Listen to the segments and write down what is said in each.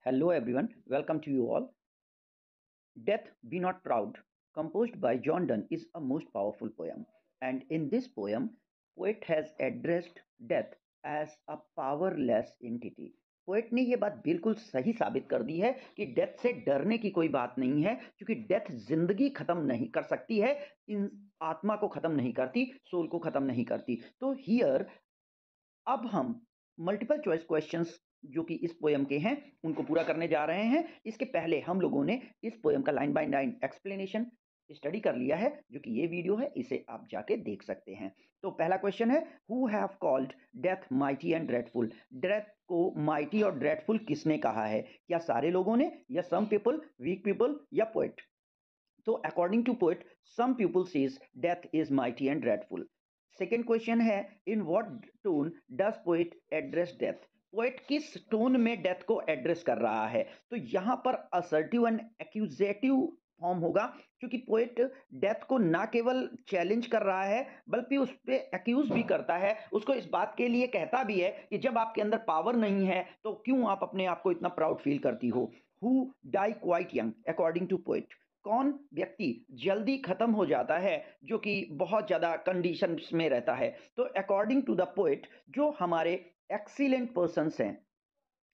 Hello everyone, welcome to you all. Death Be Not Proud, composed by John Donne, is a most powerful poem. And in this poem, poet has addressed death as a powerless entity. Poet ने ये बात बिल्कुल सही साबित कर दी है कि death से डरने की कोई बात नहीं है, क्योंकि डेथ जिंदगी खत्म नहीं कर सकती है, इन आत्मा को खत्म नहीं करती, सोल को खत्म नहीं करती। तो हियर अब हम मल्टीपल चॉइस क्वेश्चंस जो कि इस पोएम के हैं उनको पूरा करने जा रहे हैं। इसके पहले हम लोगों ने इस पोएम का line by line explanation study कर लिया है, जो कि ये वीडियो है, इसे आप जाके देख सकते हैं। तो पहला क्वेश्चन है, who have called death mighty and dreadful? Death को माइटी और ड्रेडफुल किसने कहा है? क्या सारे लोगों ने, या सम पीपल, वीक पीपल, या पोएट? तो according to poet, some people says death is mighty and dreadful. Second question है, in what tone does poet address death? Poet किस टोन में डेथ को एड्रेस कर रहा है? तो यहां पर असर्टिव एंड एक्यूजेटिव फॉर्म होगा, क्योंकि पोएट डेथ को ना केवल चैलेंज कर रहा है बल्कि उस पर एक्यूज भी करता है, उसको इस बात के लिए कहता भी है कि जब आपके अंदर पावर नहीं है तो क्यों आप अपने आप को इतना प्राउड फील करती हो। Who die quite young according to poet? कौन व्यक्ति जल्दी खत्म हो जाता है जो कि बहुत ज्यादा कंडीशंस में रहता है? तो अकॉर्डिंग टू द पोएट, जो हमारे एक्सीलेंट पर्सन्स हैं,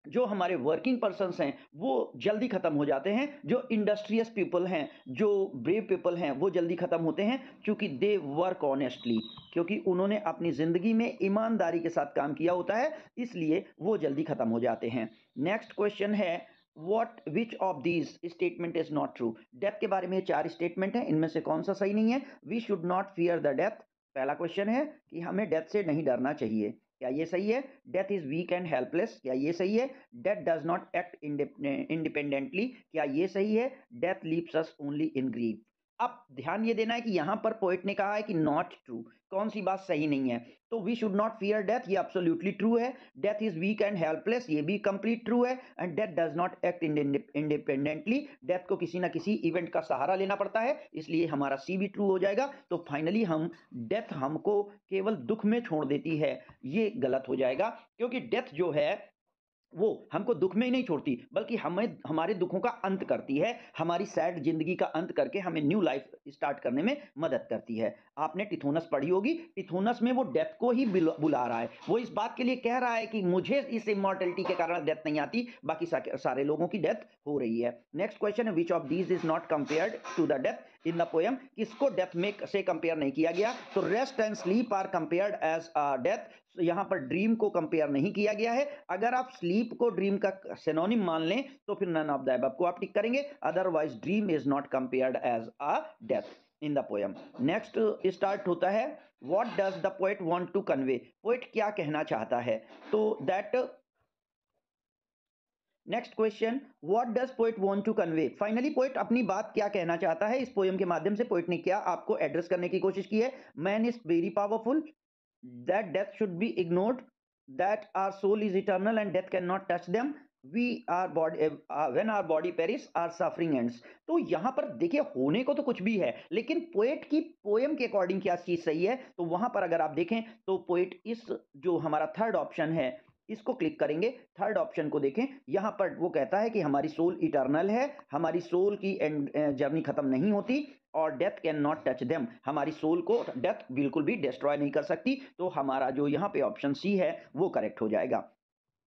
जो हमारे वर्किंग पर्सन्स हैं, वो जल्दी खत्म हो जाते हैं। जो इंडस्ट्रियस पीपल हैं, जो ब्रेव पीपल हैं, वो जल्दी खत्म होते हैं क्योंकि दे वर्क ऑनेस्टली, क्योंकि उन्होंने अपनी जिंदगी में ईमानदारी के साथ काम किया होता है, इसलिए वो जल्दी खत्म हो जाते हैं। नेक्स्ट क्वेश्चन है, what which of these statement is not true? Death के बारे में 4 स्टेटमेंट हैं, इनमें से कौन सा सही नहीं है? We should not fear the death, पहला क्वेश्चन है कि हमें डेथ से नहीं डरना चाहिए, क्या ये सही है? Death is weak and helpless, क्या ये सही है? Death does not act independently, क्या ये सही है? Death leaves us only in grief. अब ध्यान ये देना है कि यहां पर पोएट ने कहा है कि नॉट ट्रू, कौन सी बात सही नहीं है? तो we should not fear death, ये एब्सोल्युटली ट्रू है। Death is weak and helpless, ये भी कंप्लीट ट्रू है। And death does not act independently, death को किसी ना किसी इवेंट का सहारा लेना पड़ता है, इसलिए हमारा सी भी ट्रू हो जाएगा। तो फाइनली हम डेथ हमको केवल दुख में छोड़ देती है, ये गलत हो जाएगा, क्योंकि डेथ जो है वो हमको दुख में ही नहीं छोड़ती, बल्कि हमें हमारे दुखों का अंत करती है, हमारी सैड जिंदगी का अंत करके हमें न्यू लाइफ स्टार्ट करने में मदद करती है। आपने टिथोनस पढ़ी होगी, टिथोनस में वो डेथ को ही बुला रहा है, वो इस बात के लिए कह रहा है कि मुझे इस इमॉर्टलिटी के कारण डेथ नहीं आती, बाकी सारे लोगों की डेथ हो रही है। नेक्स्ट क्वेश्चन है, which of these is not compared to the death in the poem? किसको डेथ में से कंपेयर नहीं किया गया? तो rest and sleep are compared as death, यहां पर ड्रीम को कंपेयर नहीं किया गया है। अगर आप स्लीप को ड्रीम का सिनोनिम मान लें तो फिर नन ऑफ द अबव को आप टिक करेंगे, otherwise dream is not compared as a death in the poem. Next start होता है, what does the poet want to convey? Poet क्या कहना चाहता है? तो that next question, what does poet want to convey? Finally poet अपनी बात क्या कहना चाहता है? इस पोएम के माध्यम से पोएट ने क्या आपको एड्रेस करने की कोशिश की है? Man is very powerful, that death should be ignored, that our soul is eternal and death cannot touch them, we our body when our body perish our suffering ends। तो यहां पर देखिए, होने को तो कुछ भी है, लेकिन पोएट की पोएम के अकॉर्डिंग क्या चीज सही है? तो वहां पर अगर आप देखें तो पोएट इस जो हमारा थर्ड ऑप्शन है इसको क्लिक करेंगे, थर्ड ऑप्शन को देखें, यहां पर वो कहता है कि हमारी सोल इटर्नल है, हमारी सोल की जर्नी खत्म नहीं होती, और death can not touch them, हमारी सोल को डेथ बिल्कुल भी डिस्ट्रॉय नहीं कर सकती। तो हमारा जो यहाँ पे ऑप्शन सी है वो करेक्ट हो जाएगा।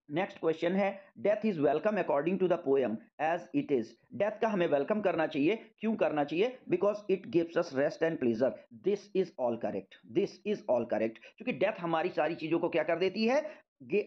नेक्स्ट क्वेश्चन है, death is welcome according to the poem as it is? Death का हमें वेलकम करना चाहिए, क्यों करना चाहिए? Because it gives us rest and pleasure, this is all correct, this is all correct, क्योंकि डेथ हमारी सारी चीजों को क्या कर देती है?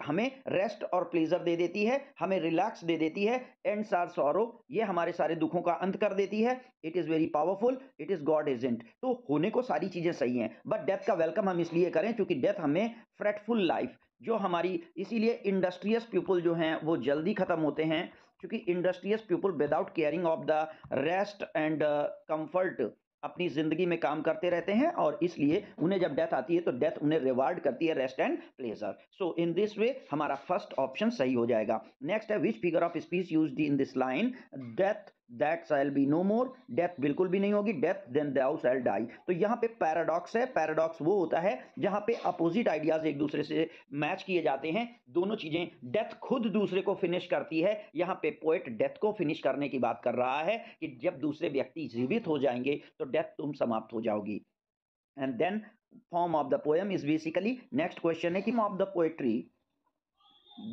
हमें रेस्ट और प्लेजर दे देती है, हमें रिलैक्स दे देती है, एंड्स आर सॉरो, ये हमारे सारे दुखों का अंत कर देती है। It is very powerful, it is God isn't. तो होने को सारी चीजें सही हैं, बट डेथ का वेलकम हम इसलिए करें क्योंकि डेथ हमें फ्रेटफुल लाइफ जो हमारी, इसीलिए इंडस्ट्रियस पीपल जो हैं वो जल्दी खत्म होते हैं, क्योंकि industrious people without caring of the rest and comfort अपनी जिंदगी में काम करते रहते हैं, और इसलिए उन्हें जब डेथ आती है तो डेथ उन्हें रिवार्ड करती है rest and pleasure. So in this way हमारा फर्स्ट ऑप्शन सही हो जाएगा। नेक्स्ट है, which figure of speech used in this line? Death that shall be no more, death बिल्कुल भी नहीं होगी, death then thou shall die. तो यहाँ पे पैराडॉक्स है। पैराडॉक्स वो होता है जहाँ पे अपोजिट आइडियाज एक दूसरे से मैच किए जाते हैं, दोनों चीजें, डेथ खुद दूसरे को फिनिश करती है। यहाँ पे पोएट डेथ को फिनिश करने की बात कर रहा है कि जब दूसरे व्यक्ति जीवित हो जाएंगे तो डेथ तुम समाप्त हो जाओगी। And then form of the poem is basically, next question है कि of the poetry,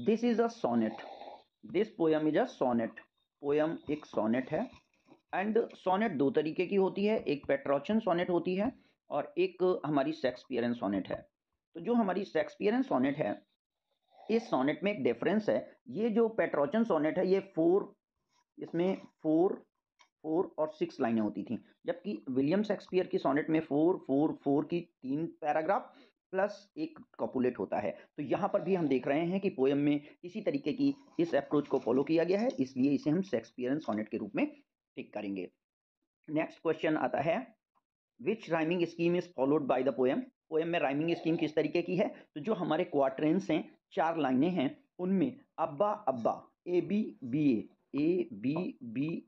this is a sonnet, this poem is a sonnet. Poem एक सोनेट है। एंड सोनेट दो तरीके की होती है, एक पेट्रोचन सोनेट होती है और एक हमारी शेक्सपियरन सोनेट है। तो जो हमारी शेक्सपियरन सोनेट है, इस सोनेट में एक डिफरेंस है। ये जो पेट्रोचन सोनेट है ये इसमें फोर और 6 लाइनें होती थी, जबकि विलियम शेक्सपियर की सोनेट में 4 की 3 पैराग्राफ प्लस एक कॉपुलेट होता है। तो यहाँ पर भी हम देख रहे हैं कि पोएम में इसी तरीके की इस अप्रोच को फॉलो किया गया है, इसलिए इसे हम शेक्सपियरन सोनेट के रूप में टिक करेंगे। नेक्स्ट क्वेश्चन आता है, which rhyming scheme is followed by the poem. Poem में राइमिंग स्कीम किस तरीके की है? तो जो हमारे क्वार्टरेंस हैं, 4 लाइनें हैं, उनमें अब्बा अब्बा, ए बी बी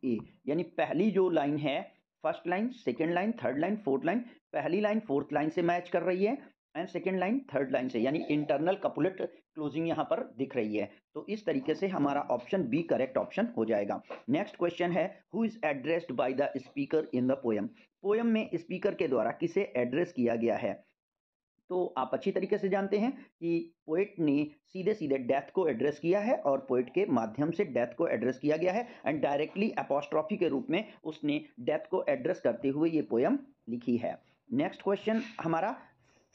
ए, यानी पहली जो लाइन है, first line, second line, third line, fourth line, पहली लाइन फोर्थ लाइन से मैच कर रही है and second line third line से, यानी इंटरनल कपुलेट क्लोजिंग यहाँ पर दिख रही है। तो इस तरीके से हमारा ऑप्शन बी करेक्ट ऑप्शन हो जाएगा। नेक्स्ट क्वेश्चन है, who is addressed by the speaker in the poem. Poem में स्पीकर के द्वारा किसे एड्रेस किया गया है? तो आप अच्छी तरीके से जानते हैं कि पोएट ने सीधे सीधे डेथ को एड्रेस किया है और पोएट के माध्यम से डेथ को एड्रेस किया गया है एंड डायरेक्टली अपोस्ट्रॉफी के रूप में उसने डेथ को एड्रेस करते हुए ये पोएम लिखी है। नेक्स्ट क्वेश्चन हमारा,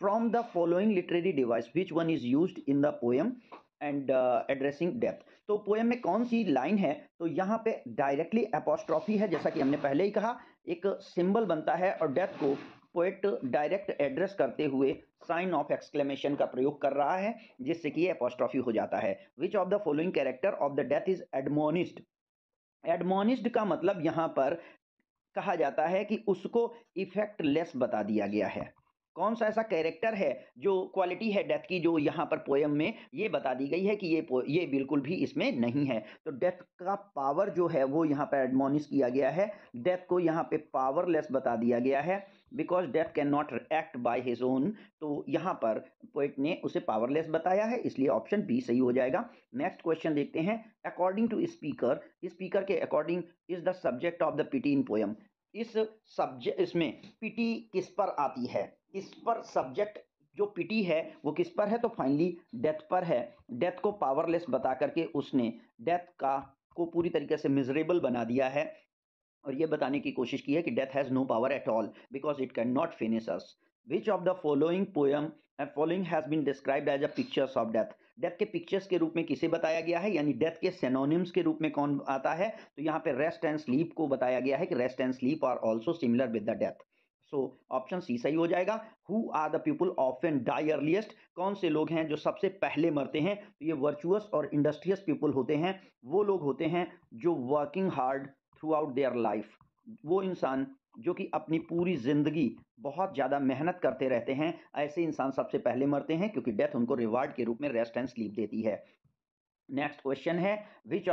from the following literary device which one is used in the poem and addressing death. तो पोएम में कौन सी लाइन है? तो यहाँ पे डायरेक्टली अपोस्ट्रॉफी है, जैसा कि हमने पहले ही कहा, एक सिंबल बनता है और डेथ को पोएट डायरेक्ट एड्रेस करते हुए साइन ऑफ एक्सक्लेमेशन का प्रयोग कर रहा है, जिससे कि एपोस्ट्रॉफी हो जाता है। Which of the following character of the death is admonished. Admonished का मतलब यहाँ पर कहा जाता है कि उसको इफेक्टलेस बता दिया गया है। कौन सा ऐसा कैरेक्टर है, जो क्वालिटी है डेथ की, जो यहाँ पर पोएम में ये बता दी गई है कि ये बिल्कुल भी इसमें नहीं है। तो डेथ का पावर जो है वो यहाँ पर एडमोनिश किया गया है, डेथ को यहाँ पे पावरलेस बता दिया गया है, because death can not act by his own. तो यहाँ पर पोएट ने उसे पावरलेस बताया है, इसलिए ऑप्शन बी सही हो जाएगा। नेक्स्ट क्वेश्चन देखते हैं, अकॉर्डिंग टू स्पीकर, स्पीकर के according is the subject of the pity in poem. इसमें पिटी किस पर आती है? इस पर सब्जेक्ट जो पिटी है वो किस पर है? तो फाइनली डेथ पर है। डेथ को पावरलेस बता करके उसने डेथ को पूरी तरीके से मिजरेबल बना दिया है और ये बताने की कोशिश की है कि death has no power at all because it can not finish us. Which of the following poem following has been described as a pictures of death. Death के पिक्चर्स के रूप में किसे बताया गया है, यानी डेथ के सिनोनिम्स के रूप में कौन आता है? तो यहाँ पे रेस्ट एंड स्लीप को बताया गया है कि rest and sleep are also similar with the death. So option C सही हो जाएगा। Who are the people often die earliest. कौन से लोग हैं जो सबसे पहले मरते हैं? तो ये वर्चुअस और इंडस्ट्रियस पीपुल होते हैं, वो लोग होते हैं जो working hard through out their life. वो इंसान जो कि अपनी पूरी जिंदगी बहुत ज़्यादा मेहनत करते रहते हैं, ऐसे इंसान सबसे पहले मरते हैं, क्योंकि डेथ उनको रिवार्ड के रूप में रेस्ट एंड स्लीप देती है। नेक्स्ट क्वेश्चन है, which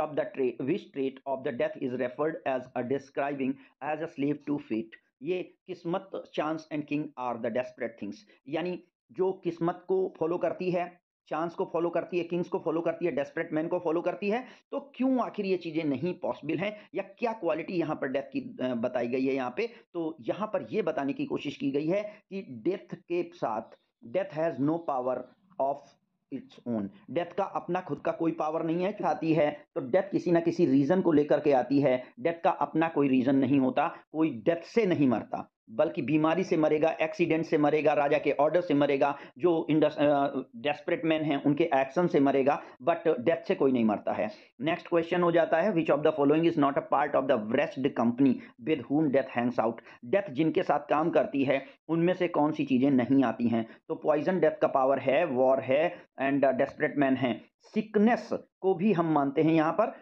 trait of the death is referred as a describing as a slave to fate. ये किस्मत, chance and king are the desperate things, यानी जो किस्मत को फॉलो करती है, चांस को फॉलो करती है, किंग्स को फॉलो करती है, डेस्परेट मैन को फॉलो करती है। तो क्यों आखिर ये चीजें नहीं पॉसिबल हैं, या क्या क्वालिटी यहाँ पर डेथ की बताई गई है यहाँ पे? तो यहाँ पर ये बताने की कोशिश की गई है कि डेथ के साथ death has no power of its own. Death का अपना खुद का कोई पावर नहीं है। आती है तो डेथ किसी ना किसी रीजन को लेकर के आती है। डेथ का अपना कोई रीजन नहीं होता, कोई डेथ से नहीं मरता, बल्कि बीमारी से मरेगा, एक्सीडेंट से मरेगा, राजा के ऑर्डर से मरेगा, जो डेस्परेट मैन हैं उनके एक्शन से मरेगा, बट डेथ से कोई नहीं मरता है। नेक्स्ट क्वेश्चन हो जाता है, which of the following is not a part of the raised company with whom death Hanks out. Death जिनके साथ काम करती है उनमें से कौन सी चीजें नहीं आती हैं? तो पॉइजन डेथ का पावर है, वॉर है एंड डेस्परेट मैन है। सिकनेस को भी हम मानते हैं यहाँ पर,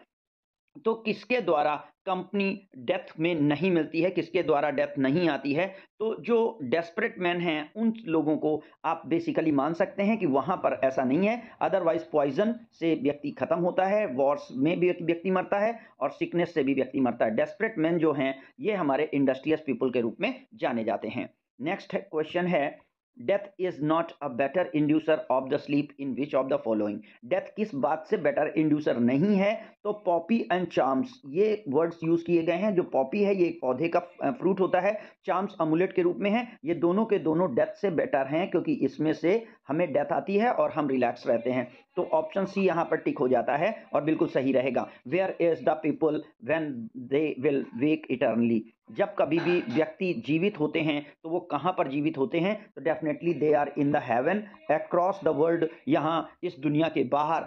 तो किसके द्वारा कंपनी डेथ में नहीं मिलती है, किसके द्वारा डेथ नहीं आती है? तो जो डेस्परेट मैन हैं, उन लोगों को आप बेसिकली मान सकते हैं कि वहाँ पर ऐसा नहीं है। अदरवाइज़ पॉइज़न से व्यक्ति खत्म होता है, वॉर्स में भी व्यक्ति मरता है और सिकनेस से भी व्यक्ति मरता है। डेस्परेट मैन जो हैं, ये हमारे इंडस्ट्रियस पीपल के रूप में जाने जाते हैं। नेक्स्ट क्वेश्चन है, death is not a better inducer of the sleep in which of the following? Death किस बात से बेटर इंड्यूसर नहीं है? तो पॉपी एंड चार्म्स, ये वर्ड्स यूज किए गए हैं। जो पॉपी है ये एक पौधे का फ्रूट होता है, चार्म्स अमुलेट के रूप में है। ये दोनों के दोनों डेथ से बेटर हैं, क्योंकि इसमें से हमें डेथ आती है और हम रिलैक्स रहते हैं। तो ऑप्शन सी यहाँ पर टिक हो जाता है और बिल्कुल सही रहेगा। Where is the people when they will wake eternally? जब कभी भी व्यक्ति जीवित होते हैं तो वो कहाँ पर जीवित होते हैं? तो definitely they are in the heaven across the world. यहाँ इस दुनिया के बाहर,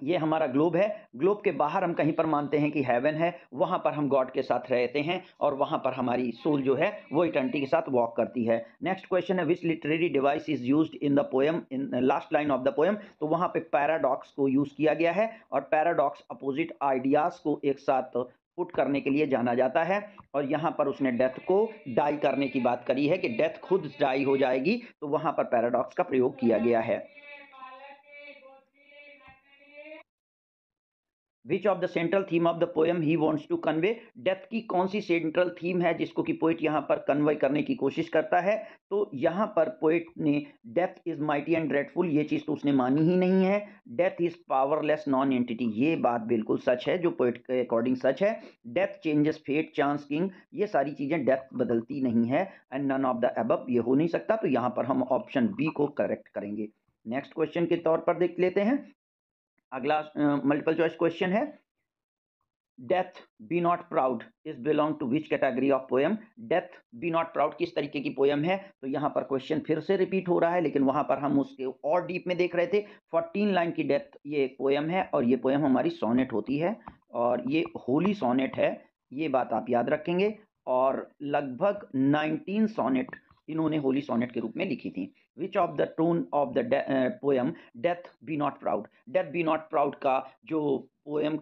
ये हमारा ग्लोब है, ग्लोब के बाहर हम कहीं पर मानते हैं कि हेवन है, वहाँ पर हम गॉड के साथ रहते हैं और वहाँ पर हमारी सोल जो है वो इटर्निटी के साथ वॉक करती है। नेक्स्ट क्वेश्चन है, which literary device is used in the poem in last line of the poem? तो वहाँ पे पैराडॉक्स को यूज किया गया है और पैराडॉक्स अपोजिट आइडियाज को एक साथ पुट करने के लिए जाना जाता है। और यहाँ पर उसने डेथ को डाई करने की बात करी है कि डेथ खुद डाई हो जाएगी, तो वहाँ पर पैराडॉक्स का प्रयोग किया गया है। Which of the central theme of the poem he wants to convey? Death की कौन सी सेंट्रल थीम है जिसको कि पोइट यहाँ पर कन्वे करने की कोशिश करता है? तो यहाँ पर पोइट ने death is mighty and dreadful, ये चीज़ तो उसने मानी ही नहीं है। Death is powerless non entity, ये बात बिल्कुल सच है, जो पोइट के अकॉर्डिंग सच है। Death changes fate chance king, ये सारी चीज़ें डेथ बदलती नहीं है। And none of the above, ये हो नहीं सकता। तो यहाँ पर हम ऑप्शन बी को करेक्ट करेंगे। नेक्स्ट क्वेश्चन के तौर पर देख लेते हैं। अगला मल्टीपल चॉइस क्वेश्चन है, death be not proud is belong to which category of poem? Death be not proud किस तरीके की पोएम है? तो यहाँ पर क्वेश्चन फिर से रिपीट हो रहा है, लेकिन वहां पर हम उसके और डीप में देख रहे थे। 14 लाइन की डेथ ये एक पोएम है और ये पोएम हमारी सोनेट होती है और ये होली सोनेट है, ये बात आप याद रखेंगे। और लगभग 19 सोनेट इन्होंने होली सोनेट के रूप में लिखी थी। विच of the tone of the poem death be not proud? Death be not proud का जो पोएम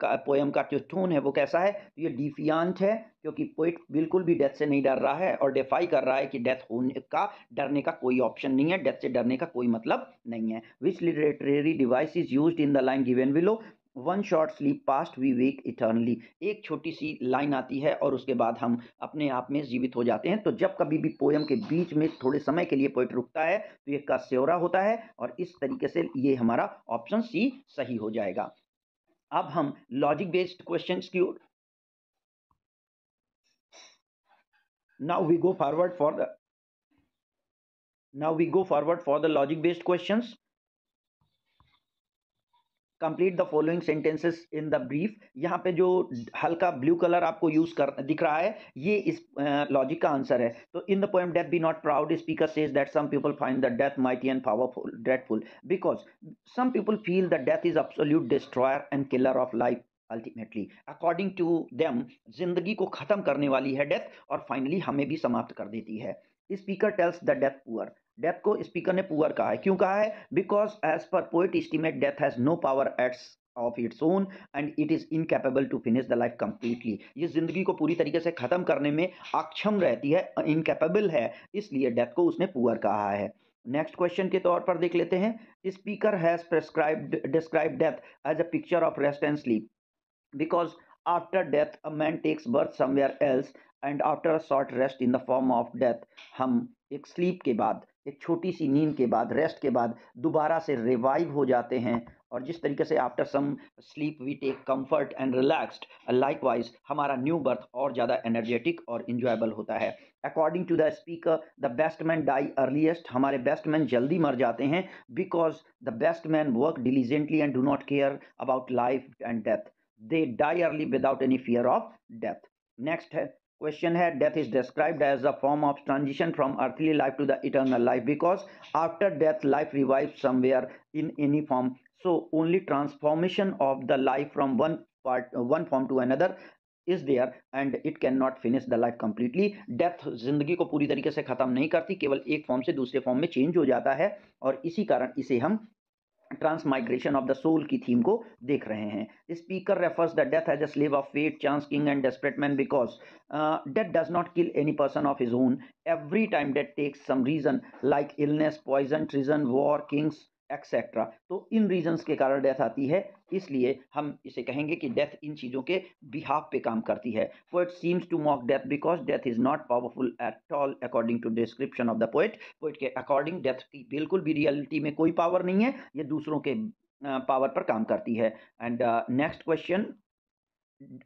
का जो टोन है वो कैसा है? तो ये डिफियांट है, क्योंकि पोइट बिल्कुल भी डेथ से नहीं डर रहा है और डिफाई कर रहा है कि डेथ होने का, डरने का कोई ऑप्शन नहीं है, डेथ से डरने का कोई मतलब नहीं है। Which literary device is used in the line given below? One short sleep past we wake eternally, एक छोटी सी लाइन आती है और उसके बाद हम अपने आप में जीवित हो जाते हैं। तो जब कभी भी पोएम के बीच में थोड़े समय के लिए पोइट रुकता है तो ये कस्योरा होता है और इस तरीके से ये हमारा ऑप्शन सी सही हो जाएगा। अब हम लॉजिक बेस्ड क्वेश्चंस की ओर, now we go forward for the now we go forward for the logic based questions. Complete the following sentences in the brief. यहाँ पे जो हल्का ब्लू कलर आपको यूज कर दिख रहा है, ये इस लॉजिक का आंसर है। तो in the poem death be not proud, speaker says that some people find the death mighty and powerful dreadful because some people feel the death is absolute destroyer and killer of life. Ultimately according to them, जिंदगी को खत्म करने वाली है death और finally हमें भी समाप्त कर देती है। Speaker tells the death poor, death को स्पीकर ने पुअर कहा है। क्यों कहा है? Because as per poet estimate death has no power its of its own and it is incapable to finish the life completely. ये जिंदगी को पूरी तरीके से खत्म करने में अक्षम रहती है, इनकेपेबल है, इसलिए डेथ को उसने पुअर कहा है। नेक्स्ट क्वेश्चन के तौर पर देख लेते हैं। Speaker has prescribed describe death as a picture of rest and sleep because after death a man takes birth somewhere else and after a short rest in the form of death, हम एक sleep के बाद, एक छोटी सी नींद के बाद, रेस्ट के बाद दोबारा से रिवाइव हो जाते हैं। और जिस तरीके से after some sleep we take comfort and relaxed, likewise हमारा न्यू बर्थ और ज़्यादा एनर्जेटिक और इंजॉयबल होता है। According to the speaker the best man die earliest, हमारे बेस्ट मैन जल्दी मर जाते हैं because the best man work diligently and do not care about life and death, they die early without any fear of death. Next है question है, death is described as a form of transition from earthly life to the eternal life because after death life revive somewhere in any form, so only transformation of the life from one form to another is there and it can not finish the life completely. Death जिंदगी को पूरी तरीके से खत्म नहीं करती, केवल एक फॉर्म से दूसरे फॉर्म में चेंज हो जाता है और इसी कारण इसे हम ट्रांसमाइग्रेशन ऑफ द सोल की थीम को देख रहे हैं। Speaker refers the death as a slave of fate, chance, king and desperate man because death does not kill any person of his own. Every time death takes some reason like illness, poison, treason, war, kings etcetera. तो इन reasons के कारण death आती है, इसलिए हम इसे कहेंगे कि डेथ इन चीज़ों के बिहाफ पे काम करती है। Poet seems to mock death because death is not powerful at all according to description of the poet. Poet के अकॉर्डिंग डेथ की बिल्कुल भी रियलिटी में कोई पावर नहीं है, ये दूसरों के पावर पर काम करती है। And next question,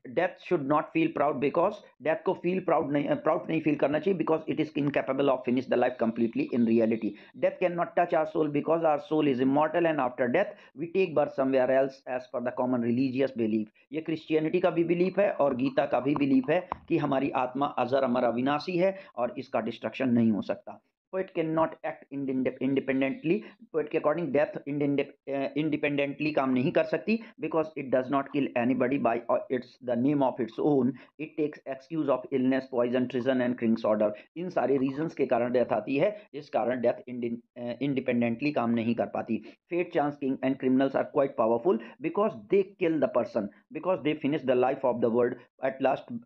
death should not feel proud because death को प्राउड नहीं फील करना चाहिए because it is incapable of finish the life completely in reality. Death can not touch our soul because our soul is immortal and after death we take birth somewhere else as per the common religious belief. ये Christianity का भी belief है और गीता का भी belief है कि हमारी आत्मा अजर अमर अविनाशी है और इसका डिस्ट्रक्शन नहीं हो सकता। Poet can not act independently. Poet के अकॉर्डिंग डेथ इंडिपेंडेंटली काम नहीं कर सकती because it does not kill anybody by its the name of its own. It takes excuse of illness, poison, treason and kings order. इन सारे reasons के कारण death आती है, इस कारण डेथ इंडिपेंडेंटली काम नहीं कर पाती। Fate, chance, king and criminals are quite powerful because they kill the person because they finish the life of the world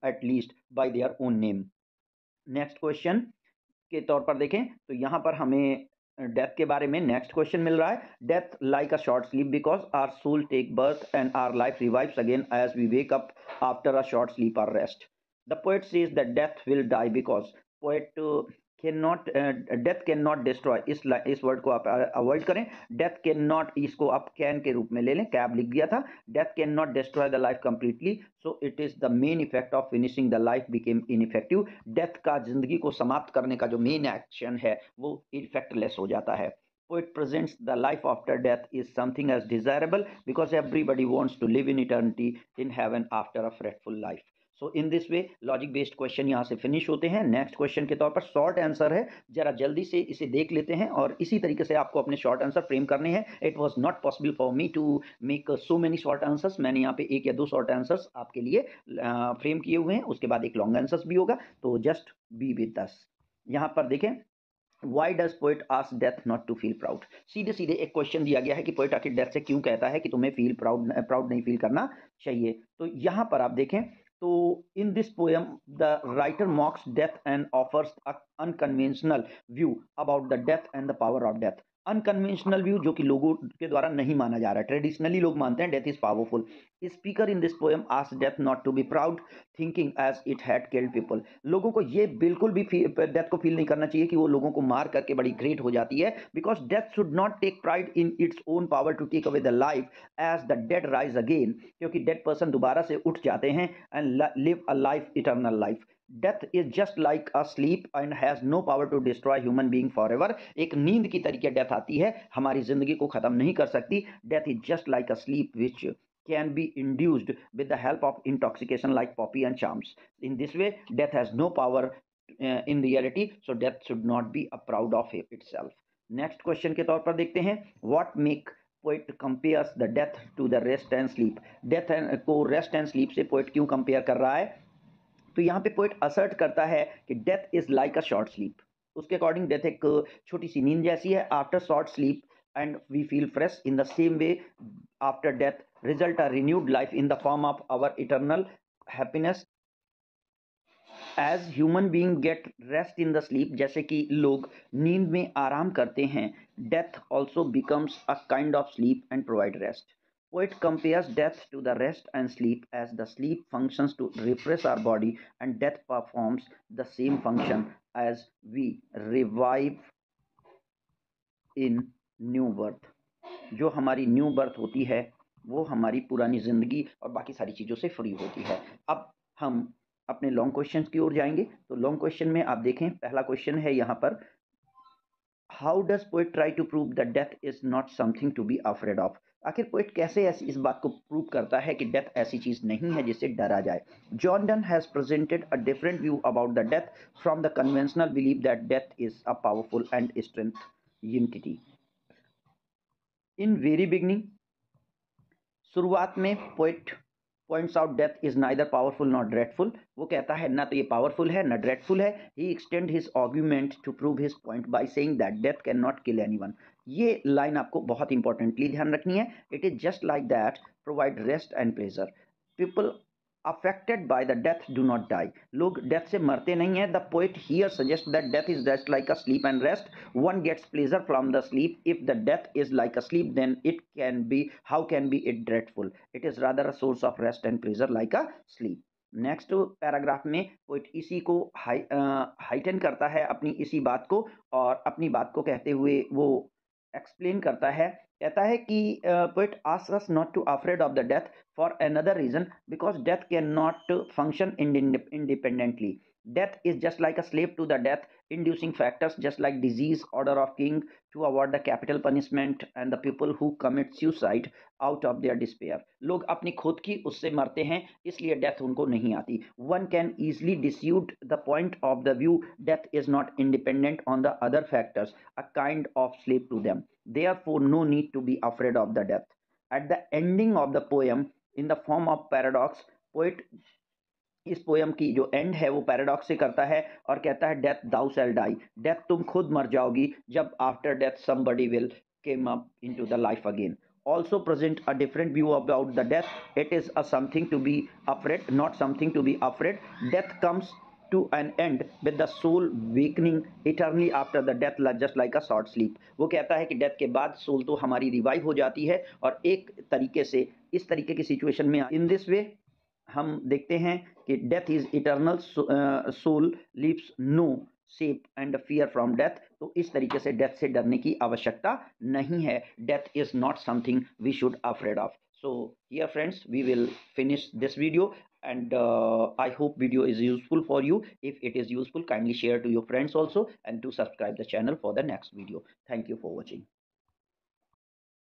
at least by their own name. Next question के तौर पर देखें तो यहाँ पर हमें डेथ के बारे में नेक्स्ट क्वेश्चन मिल रहा है। Death like a short sleep because our soul take birth and our life revives again as we wake up after a short sleep और rest. The poet says that death will die because poet can not death can not destroy, इस word को आप avoid करें। Death can not, इसको आप can के रूप में ले लें, कैब लिख दिया था। Death can not destroy the life completely so it is the main effect of finishing the life became ineffective. Death का जिंदगी को समाप्त करने का जो मेन एक्शन है वो इफेक्टलेस हो जाता है। Poet presents the life after death is something as desirable because everybody wants to live in eternity in heaven after a fretful life. So in this way logic based question यहाँ से finish होते हैं। Next question के तौर पर short answer है, जरा जल्दी से इसे देख लेते हैं और इसी तरीके से आपको अपने शॉर्ट आंसर फ्रेम करने हैं। It was not possible for me to make so many short answers. मैंने यहाँ पे एक या दो शॉर्ट आंसर्स आपके लिए फ्रेम किए हुए हैं, उसके बाद एक लॉन्ग आंसर्स भी होगा, तो जस्ट बी विद अस। यहाँ पर देखें, why does poet ask death not to feel proud. सीधे सीधे एक क्वेश्चन दिया गया है कि पोइट आखिर डेथ से क्यों कहता है कि तुम्हें फील प्राउड नहीं फील करना चाहिए। तो यहाँ पर आप देखें तो इन this poem the writer मॉक्स death and offers unconventional view about the death and the power of death. Unconventional view जो कि लोगों के द्वारा नहीं माना जा रहा है, ट्रेडिशनली लोग मानते हैं death is powerful. Speaker in this poem ask death not to be proud thinking as it had killed people. लोगों को ये बिल्कुल भी डेथ को फील नहीं करना चाहिए कि वो लोगों को मार करके बड़ी ग्रेट हो जाती है, because death should not take pride in its own power to take away the life as the dead rise again. क्योंकि डेड पर्सन दोबारा से उठ जाते हैं and live a life, eternal life. Death is just like a sleep and has no power to destroy human being forever. एक नींद की तरीके डेथ आती है, हमारी जिंदगी को खत्म नहीं कर सकती। Death is just like a sleep which can be induced with the help of intoxication like poppy and charms. In this way, death has no power in reality, so death should not be a proud of itself. Next question के तौर पर देखते हैं, what make poet compares the death to the rest and sleep. death को rest and sleep से poet क्यों compare कर रहा है? तो यहाँ पे पोइट असर्ट करता है कि death is like a short sleep. उसके अकॉर्डिंग डेथ एक छोटी सी नींद जैसी है। After short sleep and we feel fresh in the same way after death result a renewed life in the form of our eternal happiness. As human being get rest in the sleep, जैसे कि लोग नींद में आराम करते हैं, death also becomes a kind of sleep and provide rest. Poet compares death to the rest and sleep as the sleep functions to refresh our body and death performs the same function as we revive in new birth. जो हमारी new birth होती है वो हमारी पुरानी जिंदगी और बाकी सारी चीज़ों से फ्री होती है। अब हम अपने लॉन्ग क्वेश्चन की ओर जाएंगे। तो लॉन्ग क्वेश्चन में आप देखें, पहला क्वेश्चन है यहाँ पर, how does poet try to prove that death is not something to be afraid of. आखिर पोइट कैसे ऐसी इस बात को प्रूव करता है कि डेथ ऐसी चीज नहीं है जिससे डरा जाए। John Donne has presented a different view about the death from the conventional believe that death is a powerful and strength unity. In very beginning, शुरुआत में poet points out death is neither powerful not dreadful. वो कहता है ना तो ये powerful है ना ड्रेडफुल है। He extend his argument to prove his point by saying that death can not kill anyone. ये लाइन आपको बहुत इंपॉर्टेंटली ध्यान रखनी है। It is just like that provide rest and pleasure. People affected by the death do not die. लोग death से मरते नहीं हैं। The poet here suggest that death is just like a sleep and rest, one gets pleasure from the sleep. If the death is like a sleep then it can be, how can be it dreadful, it is rather a source of rest and pleasure like a sleep. Next paragraph में poet इसी को heighten करता है, अपनी इसी बात को, और अपनी बात को कहते हुए वो एक्सप्लेन करता है। कहता है कि poet asks us not to afraid of the death for another reason, because death can not function independently. Death is just like a slave to the death inducing factors, just like disease, order of king to avoid the capital punishment, and the people who commit suicide out of their despair. लोग अपनी खुद की उससे मरते हैं, इसलिए death उनको नहीं आती। One can easily dispute the point of the view death is not independent on the other factors, a kind of slave to them. Therefore, no need to be afraid of the death. At the ending of the poem, in the form of paradox, poet इस poem की जो and है वो paradox से करता है और कहता है death thou shall die, death तुम खुद मर जाओगी जब after death somebody will came up into the life again. also present a different view about the death. It is a something to be afraid, not something to be afraid. Death comes to an end with the soul wakening eternally after the death, just like a short sleep. वो कहता है कि death के बाद soul तो हमारी revive हो जाती है और एक तरीके से इस तरीके की सिचुएशन में इन दिस वे हम देखते हैं कि death is eternal, soul lives no safe and fear from death. तो इस तरीके से डेथ से डरने की आवश्यकता नहीं है। Death is not something we should afraid of. So here friends, we will finish this video, and I hope video is useful for you. If it is useful, kindly share to your friends also, and to subscribe the channel for the next video. Thank you for watching.